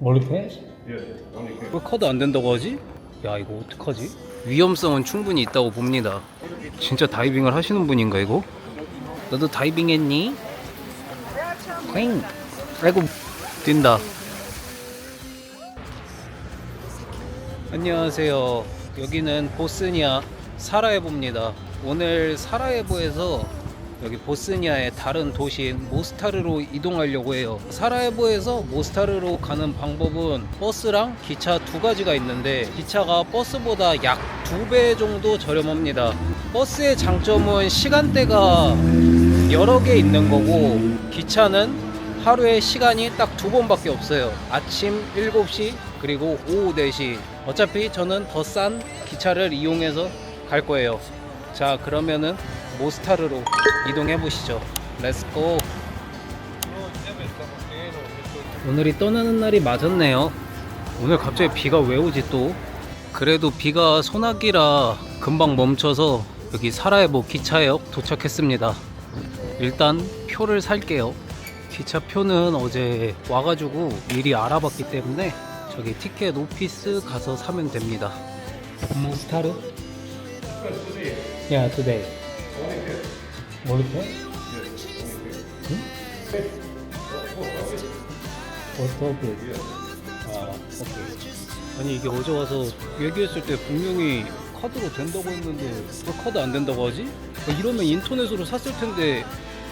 올리페? 왜 카드 안 된다고 하지? 야 이거 어떡하지? 위험성은 충분히 있다고 봅니다. 진짜 다이빙을 하시는 분인가 이거? 너도 다이빙 했니? 꽝! 아이고 뛴다. 안녕하세요. 여기는 보스니아 사라예보입니다. 오늘 사라예보에서 여기 보스니아의 다른 도시인 모스타르로 이동하려고 해요. 사라예보에서 모스타르로 가는 방법은 버스랑 기차 두 가지가 있는데 기차가 버스보다 약 2배 정도 저렴합니다. 버스의 장점은 시간대가 여러 개 있는 거고 기차는 하루에 시간이 딱 2번밖에 없어요. 아침 7시 그리고 오후 4시. 어차피 저는 더 싼 기차를 이용해서 갈 거예요. 자 그러면은 모스타르로 이동해 보시죠. 렛츠고. 오늘이 떠나는 날이 맞았네요. 오늘 갑자기 비가 왜 오지 또? 그래도 비가 소나기라 금방 멈춰서 여기 사라예보 기차역 도착했습니다. 일단 표를 살게요. 기차표는 어제 와가지고 미리 알아봤기 때문에 저기 티켓 오피스 가서 사면 됩니다. 모스타르? 야, today. 올리페? 응? 포스트 오피스. 아, 오케이. 아니 이게 어제 와서 얘기했을 때 분명히 카드로 된다고 했는데 왜 카드 안 된다고 하지? 이러면 인터넷으로 샀을 텐데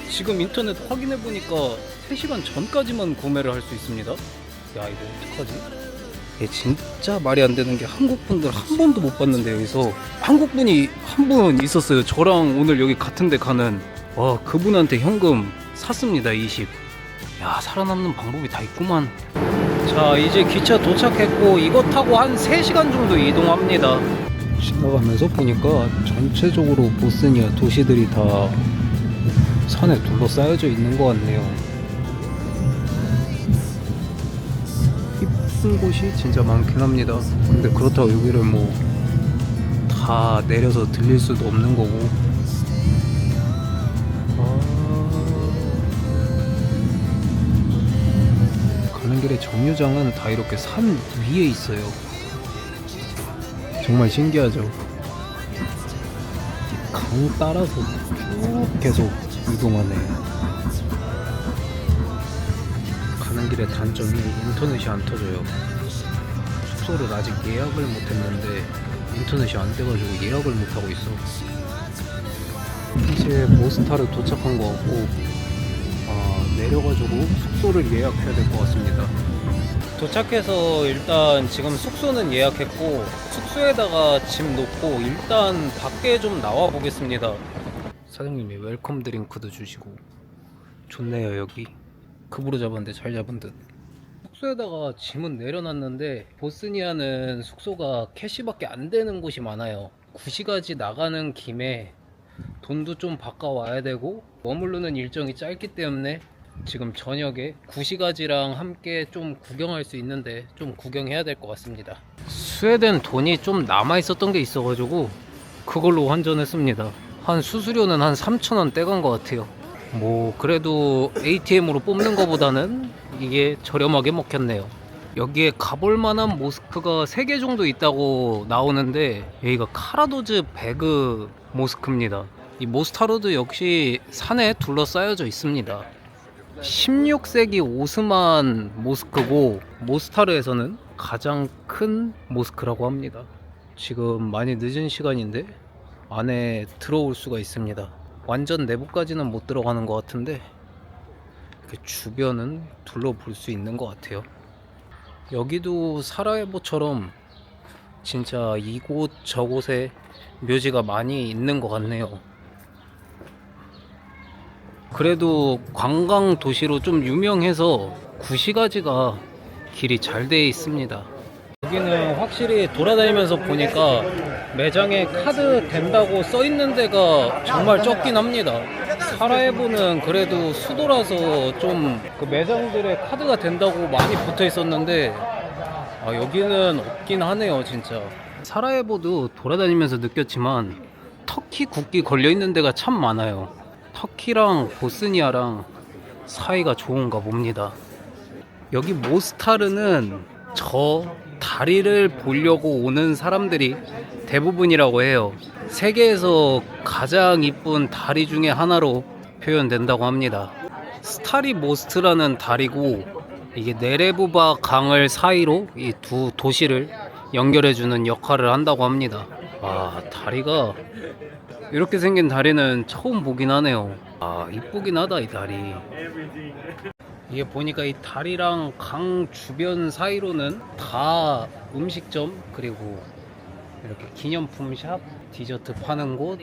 지금 인터넷 확인해 보니까 3시간 전까지만 구매를 할 수 있습니다. 야 이거 어떡하지? 얘 진짜 말이 안 되는 게 한국 분들 한 번도 못 봤는데 여기서 한국 분이 한 분 있었어요. 저랑 오늘 여기 같은 데 가는. 와 그분한테 현금 샀습니다. 20. 야 살아남는 방법이 다 있구만. 자 이제 기차 도착했고 이거 타고 한 3시간 정도 이동합니다. 지나가면서 보니까 전체적으로 보스니아 도시들이 다 산에 둘러싸여져 있는 것 같네요. 이쁜 곳이 진짜 많긴 합니다. 근데 그렇다고 여기를 뭐 다 내려서 들릴 수도 없는 거고. 가는 길에 정류장은 다 이렇게 산 위에 있어요. 정말 신기하죠. 강 따라서 쭉 계속 이동하네. 가는 길의 단점이 인터넷이 안 터져요. 숙소를 아직 예약을 못했는데 인터넷이 안 돼가지고 예약을 못하고 있어. 이제 모스타르 도착한 것 같고 내려가지고 숙소를 예약해야 될 것 같습니다. 도착해서 일단 지금 숙소는 예약했고 숙소에다가 짐 놓고 일단 밖에 좀 나와 보겠습니다. 사장님이 웰컴 드링크도 주시고 좋네요. 여기 급으로 잡았는데 잘 잡은 듯. 숙소에다가 짐은 내려놨는데 보스니아는 숙소가 캐시밖에 안 되는 곳이 많아요. 구시가지 나가는 김에 돈도 좀 바꿔와야 되고 머무르는 일정이 짧기 때문에 지금 저녁에 구시가지랑 함께 좀 구경할 수 있는데 좀 구경해야 될 것 같습니다. 스웨덴 돈이 좀 남아있었던 게 있어가지고 그걸로 환전했습니다. 한 수수료는 한 3,000원 떼간 것 같아요. 뭐 그래도 ATM으로 뽑는 것보다는 이게 저렴하게 먹혔네요. 여기에 가볼 만한 모스크가 3개 정도 있다고 나오는데 여기가 카라도즈 베그 모스크입니다. 이 모스타르도 역시 산에 둘러싸여져 있습니다. 16세기 오스만 모스크고 모스타르에서는 가장 큰 모스크라고 합니다. 지금 많이 늦은 시간인데 안에 들어올 수가 있습니다. 완전 내부까지는 못 들어가는 것 같은데 이렇게 주변은 둘러볼 수 있는 것 같아요. 여기도 사라예보처럼 진짜 이곳 저곳에 묘지가 많이 있는 것 같네요. 그래도 관광 도시로 좀 유명해서 구시가지가 길이 잘 돼 있습니다. 여기는 확실히 돌아다니면서 보니까 매장에 카드 된다고 써 있는 데가 정말 적긴 합니다. 사라예보는 그래도 수도라서 좀 그 매장들에 카드가 된다고 많이 붙어 있었는데 여기는 없긴 하네요. 진짜 사라예보도 돌아다니면서 느꼈지만 터키 국기 걸려 있는 데가 참 많아요. 터키랑 보스니아랑 사이가 좋은가 봅니다. 여기 모스타르는 저 다리를 보려고 오는 사람들이 대부분이라고 해요. 세계에서 가장 이쁜 다리 중에 하나로 표현된다고 합니다. 스타리 모스트라는 다리고, 이게 네레부바 강을 사이로 이 두 도시를 연결해주는 역할을 한다고 합니다. 아, 다리가 이렇게 생긴 다리는 처음 보긴 하네요. 아, 이쁘긴 하다 이 다리. 이게 보니까 이 다리랑 강 주변 사이로는 다 음식점, 그리고 이렇게 기념품 샵, 디저트 파는 곳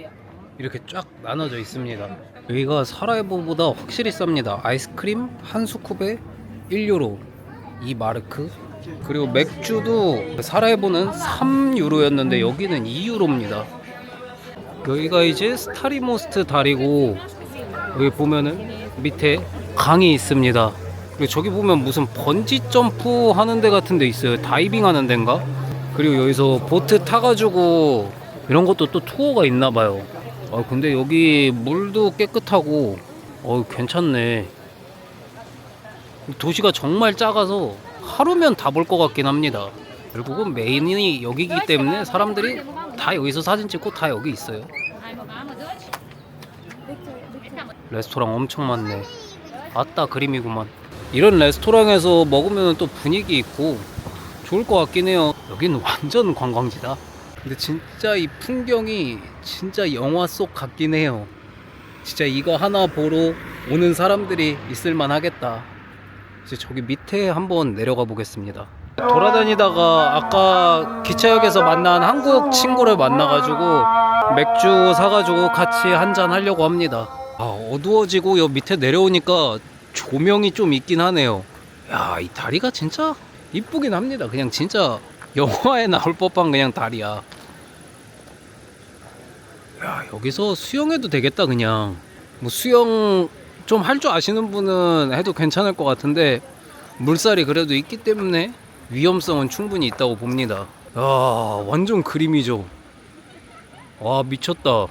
이렇게 쫙 나눠져 있습니다. 여기가 사라예보보다 확실히 쌉니다. 아이스크림 한 스쿱에 1유로 2마르크, 그리고 맥주도 사라예보는 3유로였는데 여기는 2유로입니다. 여기가 이제 스타리모스트 다리고, 여기 보면은 밑에 강이 있습니다. 그리고 저기 보면 무슨 번지 점프 하는 데 같은 데 있어요. 다이빙 하는 데인가? 그리고 여기서 보트 타가지고 이런 것도 또 투어가 있나 봐요. 근데 여기 물도 깨끗하고 괜찮네. 도시가 정말 작아서 하루면 다 볼 것 같긴 합니다. 결국은 메인이 여기기 때문에 사람들이 다 여기서 사진 찍고 다 여기 있어요. 레스토랑 엄청 많네. 아따 그림이구만. 이런 레스토랑에서 먹으면 또 분위기 있고 좋을 것 같긴 해요. 여기는 완전 관광지다. 근데 진짜 이 풍경이 진짜 영화 속 같긴 해요. 진짜 이거 하나 보러 오는 사람들이 있을만 하겠다. 이제 저기 밑에 한번 내려가 보겠습니다. 돌아다니다가 아까 기차역에서 만난 한국 친구를 만나가지고 맥주 사가지고 같이 한잔 하려고 합니다. 어두워지고 여 밑에 내려오니까 조명이 좀 있긴 하네요. 야, 이 다리가 진짜 이쁘긴 합니다. 그냥 진짜 영화에 나올 법한 그냥 다리야. 야, 여기서 수영해도 되겠다. 그냥 뭐 수영 좀 할 줄 아시는 분은 해도 괜찮을 것 같은데, 물살이 그래도 있기 때문에 위험성은 충분히 있다고 봅니다. 야, 완전 그림이죠. 와, 미쳤다.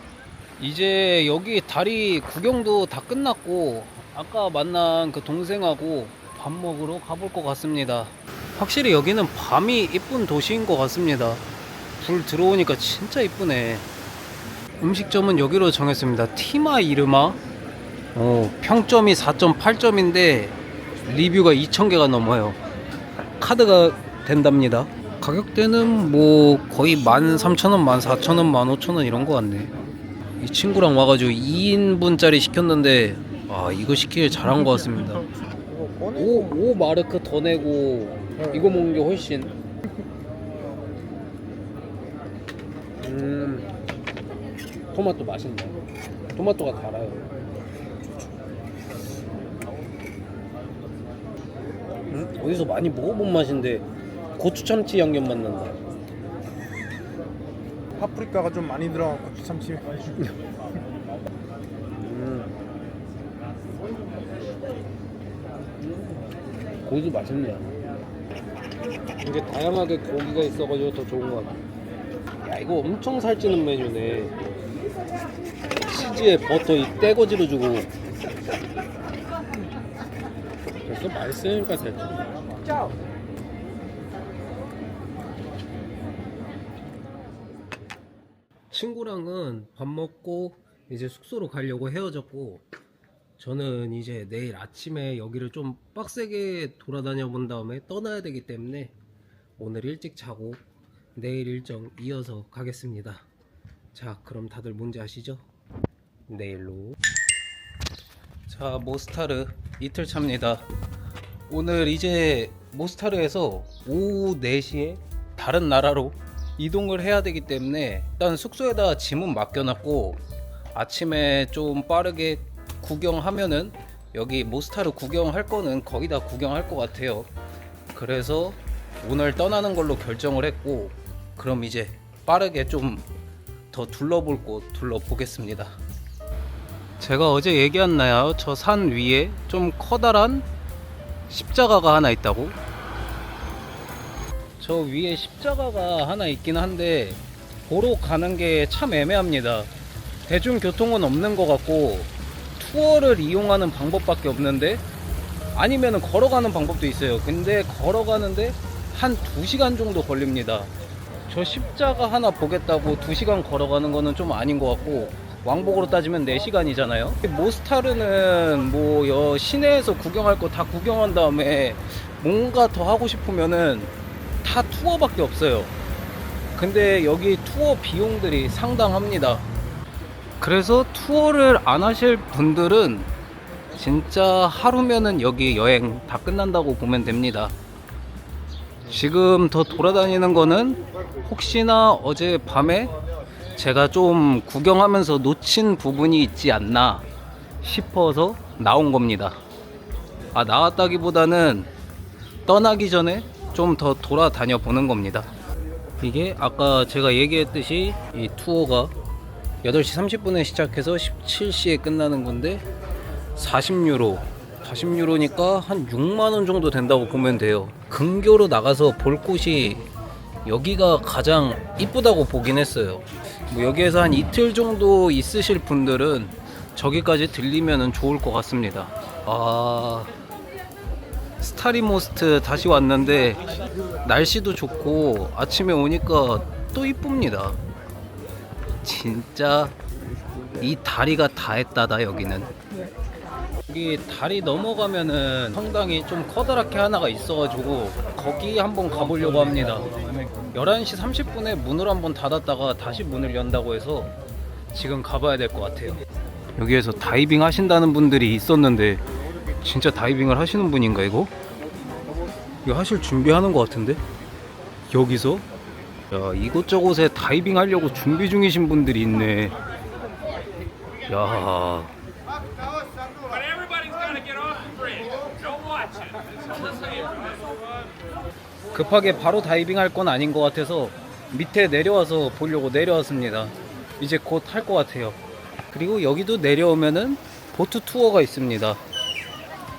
이제 여기 다리 구경도 다 끝났고, 아까 만난 그 동생하고 밥 먹으러 가볼 것 같습니다. 확실히 여기는 밤이 이쁜 도시인 것 같습니다. 불 들어오니까 진짜 이쁘네. 음식점은 여기로 정했습니다. 티마 이르마. 평점이 4.8점인데 리뷰가 2,000개가 넘어요. 카드가 된답니다. 가격대는 뭐 거의 13,000원, 14,000원, 15,000원 이런 거 같네. 이 친구랑 와가지고 2인분짜리 시켰는데 이거 시키길 잘한 것 같습니다. 5마르크 더 내고 이거 먹는 게 훨씬 토마토 맛있네. 토마토가 달아요. 어디서 많이 먹어본 맛인데 고추 참치 양념 맛 난다. 파프리카가 좀 많이 들어간 고추참치. 고기도 맛있네. 이게 다양하게 고기가 있어가지고 더 좋은 것 같아. 야, 이거 엄청 살찌는 메뉴네. 치즈에 버터 이 떼거지로 주고. 벌써 맛있으니까 됐지. 친구랑은 밥 먹고 이제 숙소로 가려고 헤어졌고, 저는 이제 내일 아침에 여기를 좀 빡세게 돌아다녀 본 다음에 떠나야 되기 때문에 오늘 일찍 자고 내일 일정 이어서 가겠습니다. 자, 그럼 다들 뭔지 아시죠? 내일로. 자, 모스타르 이틀 차입니다. 오늘 이제 모스타르에서 오후 4시에 다른 나라로 이동을 해야 되기 때문에 일단 숙소에다 짐은 맡겨놨고, 아침에 좀 빠르게 구경하면은 여기 모스타르 구경할 거는 거의 다 구경할 것 같아요. 그래서 오늘 떠나는 걸로 결정을 했고, 그럼 이제 빠르게 좀 더 둘러볼 곳 둘러보겠습니다. 제가 어제 얘기했나요? 저 산 위에 좀 커다란 십자가가 하나 있다고? 저 위에 십자가가 하나 있긴 한데 보러 가는 게 참 애매합니다. 대중교통은 없는 것 같고 투어를 이용하는 방법밖에 없는데 아니면은 걸어가는 방법도 있어요. 근데 걸어가는데 한 2시간 정도 걸립니다. 저 십자가 하나 보겠다고 2시간 걸어가는 거는 좀 아닌 것 같고, 왕복으로 따지면 4시간이잖아요. 모스타르는 뭐 시내에서 구경할 거 다 구경한 다음에 뭔가 더 하고 싶으면은 다 투어밖에 없어요. 근데 여기 투어 비용들이 상당합니다. 그래서 투어를 안 하실 분들은 진짜 하루면은 여기 여행 다 끝난다고 보면 됩니다. 지금 더 돌아다니는 거는 혹시나 어제 밤에 제가 좀 구경하면서 놓친 부분이 있지 않나 싶어서 나온 겁니다. 나왔다기보다는 떠나기 전에 좀 더 돌아다녀 보는 겁니다. 이게 아까 제가 얘기했듯이 이 투어가 8시 30분에 시작해서 17시에 끝나는 건데 40유로니까 한 6만원 정도 된다고 보면 돼요. 근교로 나가서 볼 곳이 여기가 가장 이쁘다고 보긴 했어요. 뭐 여기에서 한 이틀 정도 있으실 분들은 저기까지 들리면 좋을 것 같습니다. 스타리모스트 다시 왔는데 날씨도 좋고 아침에 오니까 또 이쁩니다. 진짜 이 다리가 다 했다다. 여기는 여기 다리 넘어가면은 성당이 좀 커다랗게 하나가 있어가지고 거기 한번 가보려고 합니다. 11시 30분에 문을 한번 닫았다가 다시 문을 연다고 해서 지금 가봐야 될 것 같아요. 여기에서 다이빙 하신다는 분들이 있었는데 진짜 다이빙을 하시는 분인가 이거? 이거 하실 준비하는 것 같은데? 여기서? 야, 이곳저곳에 다이빙 하려고 준비 중이신 분들이 있네. 야, 급하게 바로 다이빙 할 건 아닌 것 같아서 밑에 내려와서 보려고 내려왔습니다. 이제 곧 할 것 같아요. 그리고 여기도 내려오면은 보트 투어가 있습니다.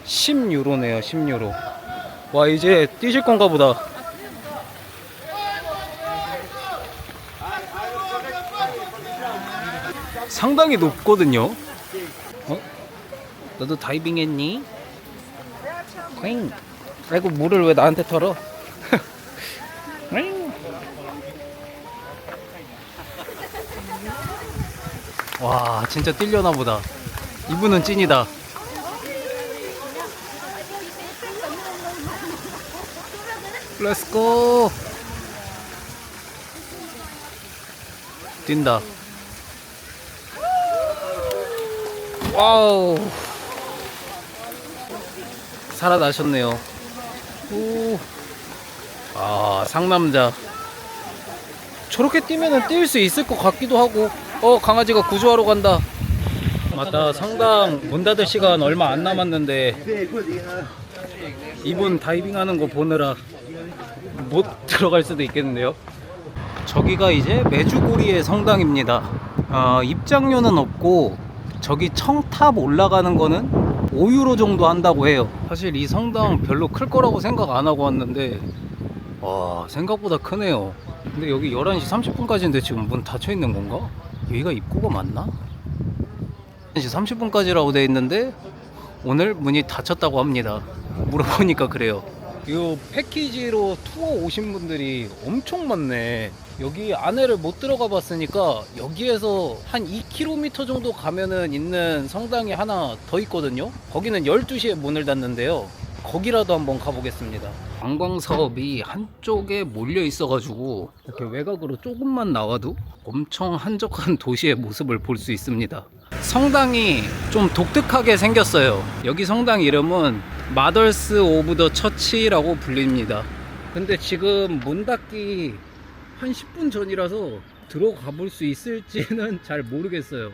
10유로네요. 10유로. 와, 이제 뛰실 건가 보다. 상당히 높거든요. 너도 다이빙 했니? 꽝. 아이고, 물을 왜 나한테 털어? 와, 진짜 뛸려나 보다. 이분은 찐이다. 렛츠고. 뛴다. 와우, 살아나셨네요. 오. 상남자. 저렇게 뛰면은 뛸 수 있을 것 같기도 하고. 강아지가 구조하러 간다. 맞다, 성당 문 닫을 시간 얼마 안 남았는데 이분 다이빙 하는 거 보느라 못 들어갈 수도 있겠는데요. 저기가 이제 메주고리의 성당입니다. 입장료는 없고 저기 청탑 올라가는 거는 5유로 정도 한다고 해요. 사실 이 성당 별로 클 거라고 생각 안 하고 왔는데 와, 생각보다 크네요. 근데 여기 11시 30분까지인데 지금 문 닫혀 있는 건가? 여기가 입구가 맞나? 11시 30분까지라고 돼 있는데 오늘 문이 닫혔다고 합니다. 물어보니까 그래요. 이 패키지로 투어 오신 분들이 엄청 많네. 여기 안에를 못 들어가 봤으니까 여기에서 한 2km 정도 가면은 있는 성당이 하나 더 있거든요. 거기는 12시에 문을 닫는데요. 거기라도 한번 가보겠습니다. 관광 사업이 한쪽에 몰려 있어가지고 이렇게 외곽으로 조금만 나와도 엄청 한적한 도시의 모습을 볼 수 있습니다. 성당이 좀 독특하게 생겼어요. 여기 성당 이름은 마더스 오브 더 처치라고 불립니다. 근데 지금 문 닫기 한 10분 전이라서 들어가 볼 수 있을지는 잘 모르겠어요.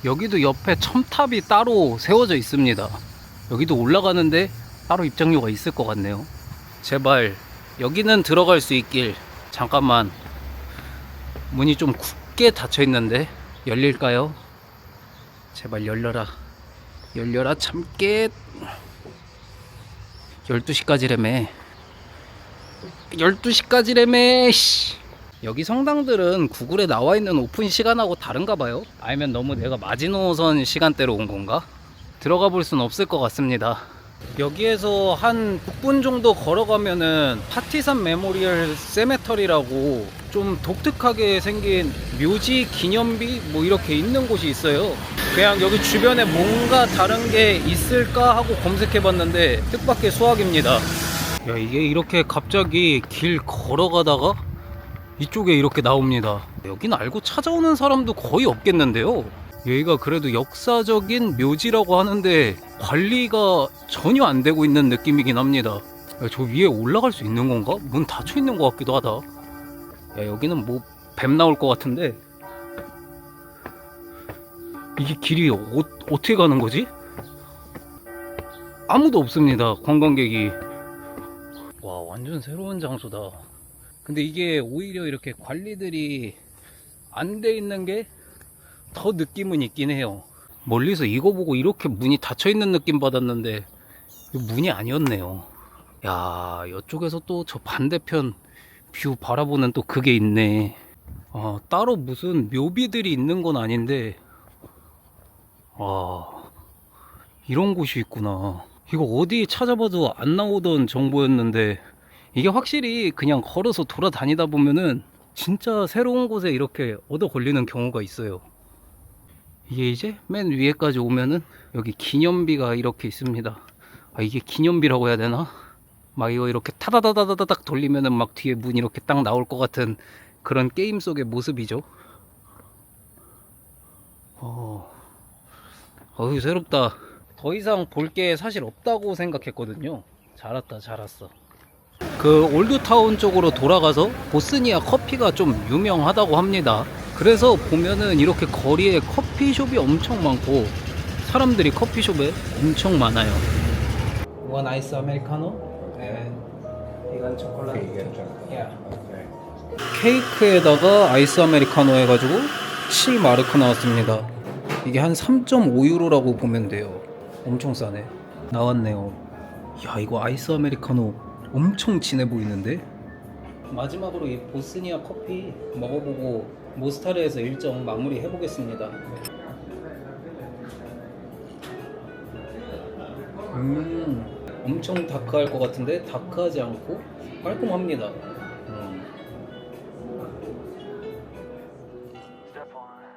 여기도 옆에 첨탑이 따로 세워져 있습니다. 여기도 올라가는데 따로 입장료가 있을 것 같네요. 제발 여기는 들어갈 수 있길. 잠깐만, 문이 좀 굳게 닫혀 있는데 열릴까요? 제발 열려라. 열려라 참깨. 12시까지래매. 12시까지래매. 여기 성당들은 구글에 나와 있는 오픈 시간하고 다른가 봐요. 아니면 너무 내가 마지노선 시간대로 온 건가? 들어가 볼 순 없을 것 같습니다. 여기에서 한 6분 정도 걸어가면은 파티산 메모리얼 세메터리라고 좀 독특하게 생긴 묘지 기념비 뭐 이렇게 있는 곳이 있어요. 그냥 여기 주변에 뭔가 다른 게 있을까 하고 검색해봤는데 뜻밖의 수학입니다. 야, 이게 이렇게 갑자기 길 걸어가다가 이쪽에 이렇게 나옵니다. 여긴 알고 찾아오는 사람도 거의 없겠는데요. 여기가 그래도 역사적인 묘지라고 하는데 관리가 전혀 안 되고 있는 느낌이긴 합니다. 야, 저 위에 올라갈 수 있는 건가? 문 닫혀 있는 것 같기도 하다. 야, 여기는 뭐 뱀 나올 것 같은데 이게 길이 어떻게 가는 거지? 아무도 없습니다. 관광객이. 와, 완전 새로운 장소다. 근데 이게 오히려 이렇게 관리들이 안 돼 있는 게 더 느낌은 있긴 해요. 멀리서 이거 보고 이렇게 문이 닫혀 있는 느낌 받았는데 문이 아니었네요. 야, 이쪽에서 또 저 반대편 뷰 바라보는 또 그게 있네. 따로 무슨 묘비들이 있는 건 아닌데 이런 곳이 있구나. 이거 어디 찾아봐도 안 나오던 정보였는데 이게 확실히 그냥 걸어서 돌아다니다 보면은 진짜 새로운 곳에 이렇게 얻어 걸리는 경우가 있어요. 이게 이제 맨 위에까지 오면은 여기 기념비가 이렇게 있습니다. 이게 기념비라고 해야 되나? 막 이거 이렇게 타다다다다닥 돌리면은 막 뒤에 문 이렇게 딱 나올 것 같은 그런 게임 속의 모습이죠. 어휴, 새롭다. 더 이상 볼 게 사실 없다고 생각했거든요. 잘 왔다, 잘 왔어. 그 올드타운 쪽으로 돌아가서 보스니아 커피가 좀 유명하다고 합니다. 그래서 보면은 이렇게 거리에 커피숍이 엄청 많고 사람들이 커피숍에 엄청 많아요. One ice americano and vegan chocolate. Yeah. 케이크에다가 아이스 아메리카노 해가지고 7마르크 나왔습니다. 이게 한 3.5유로라고 보면 돼요. 엄청 싸네. 나왔네요. 야, 이거 아이스 아메리카노 엄청 진해 보이는데? 마지막으로 이 보스니아 커피 먹어보고 모스타르에서 일정 마무리 해보겠습니다. 엄청 다크할 것 같은데 다크하지 않고 깔끔합니다.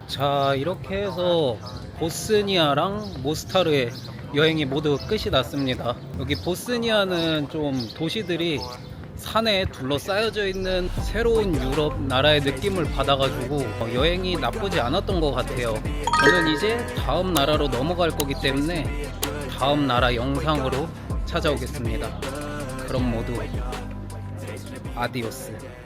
자, 이렇게 해서 보스니아랑 모스타르의 여행이 모두 끝이 났습니다. 여기 보스니아는 좀 도시들이 산에 둘러싸여져 있는 새로운 유럽 나라의 느낌을 받아가지고 여행이 나쁘지 않았던 것 같아요. 저는 이제 다음 나라로 넘어갈 거기 때문에 다음 나라 영상으로 찾아오겠습니다. 그럼 모두 아디오스.